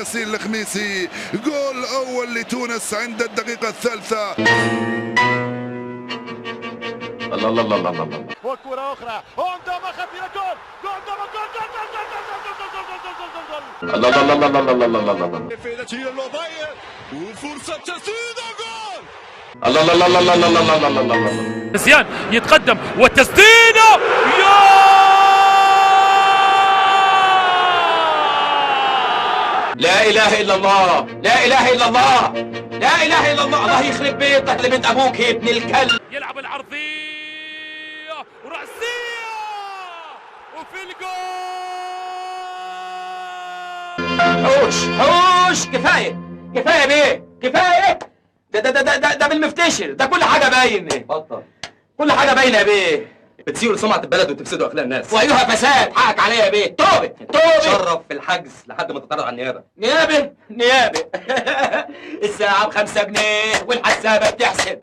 ياسين الخميسي. جول أول لتونس عند الدقيقة الثالثة. الله الله الله الله الله. وكرة أخرى عندما خطيرة جول جول جول جول جول جول الله الله الله الله الله الله الله الله. وفرصة تسديد جول. الله الله الله الله الله الله الله الله الله. زيان يتقدم والتسديدة يا لا اله الا الله، لا اله الا الله، لا اله الا الله. الله يخرب بيتك اللي بنت ابوك يا ابن الكلب. يلعب العرضية ورأسية وفي الجول. حوش حوش، كفايه كفايه بيه كفايه. ده بالمفتشر، ده كل حاجه باين. بطل، كل حاجه باينه يا بيه. بتسيئوا لسمعه البلد وتفسدوا اخلاق الناس. وايها فساد، حقك عليا يا بيه. توبه توبه. شرف في الحجز لحد ما تتعرض على النيابه. نيابه نيابه. الساعه ب5 جنيه والحسابه بتحسب.